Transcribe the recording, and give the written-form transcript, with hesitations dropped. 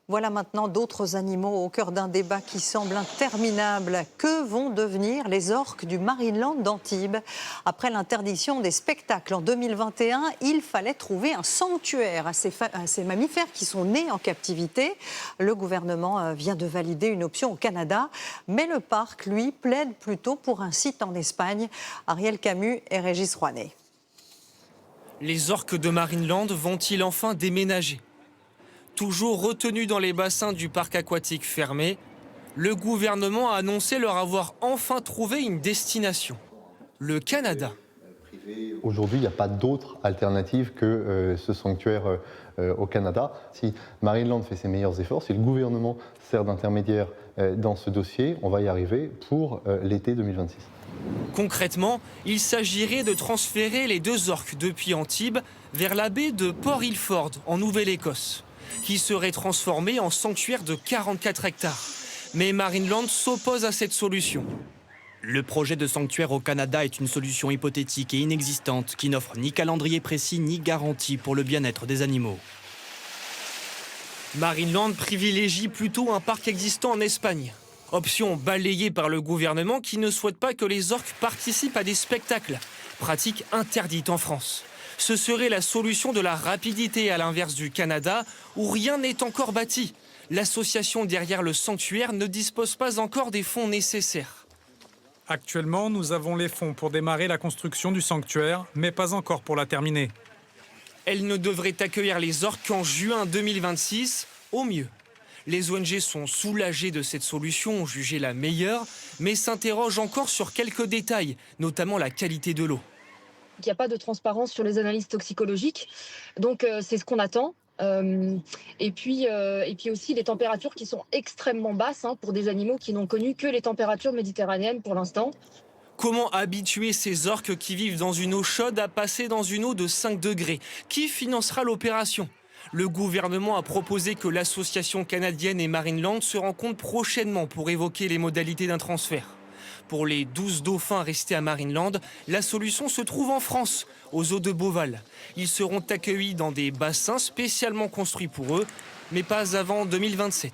Voilà maintenant d'autres animaux au cœur d'un débat qui semble interminable. Que vont devenir les orques du Marineland d'Antibes? Après l'interdiction des spectacles en 2021, il fallait trouver un sanctuaire à ces mammifères qui sont nés en captivité. Le gouvernement vient de valider une option au Canada, mais le parc, lui, plaide plutôt pour un site en Espagne. Ariel Camus et Régis Rouanet. Les orques de Marineland vont-ils enfin déménager? Toujours retenus dans les bassins du parc aquatique fermé, le gouvernement a annoncé leur avoir enfin trouvé une destination, le Canada. Aujourd'hui, il n'y a pas d'autre alternative que ce sanctuaire au Canada. Si Marineland fait ses meilleurs efforts, si le gouvernement sert d'intermédiaire dans ce dossier, on va y arriver pour l'été 2026. Concrètement, il s'agirait de transférer les deux orques depuis Antibes vers la baie de Port-Ilford, en Nouvelle-Écosse, qui serait transformée en sanctuaire de 44 hectares. Mais Marineland s'oppose à cette solution. Le projet de sanctuaire au Canada est une solution hypothétique et inexistante qui n'offre ni calendrier précis ni garantie pour le bien-être des animaux. Marineland privilégie plutôt un parc existant en Espagne. Option balayée par le gouvernement qui ne souhaite pas que les orques participent à des spectacles, pratique interdite en France. Ce serait la solution de la rapidité à l'inverse du Canada où rien n'est encore bâti. L'association derrière le sanctuaire ne dispose pas encore des fonds nécessaires. Actuellement, nous avons les fonds pour démarrer la construction du sanctuaire, mais pas encore pour la terminer. Elle ne devrait accueillir les orques qu'en juin 2026, au mieux. Les ONG sont soulagées de cette solution, jugée la meilleure, mais s'interrogent encore sur quelques détails, notamment la qualité de l'eau. Il n'y a pas de transparence sur les analyses toxicologiques, donc c'est ce qu'on attend. Et puis aussi les températures qui sont extrêmement basses pour des animaux qui n'ont connu que les températures méditerranéennes pour l'instant. Comment habituer ces orques qui vivent dans une eau chaude à passer dans une eau de 5 degrés? Qui financera l'opération? Le gouvernement a proposé que l'association canadienne et Marineland se rencontrent prochainement pour évoquer les modalités d'un transfert. Pour les 12 dauphins restés à Marineland, la solution se trouve en France, aux eaux de Beauval. Ils seront accueillis dans des bassins spécialement construits pour eux, mais pas avant 2027.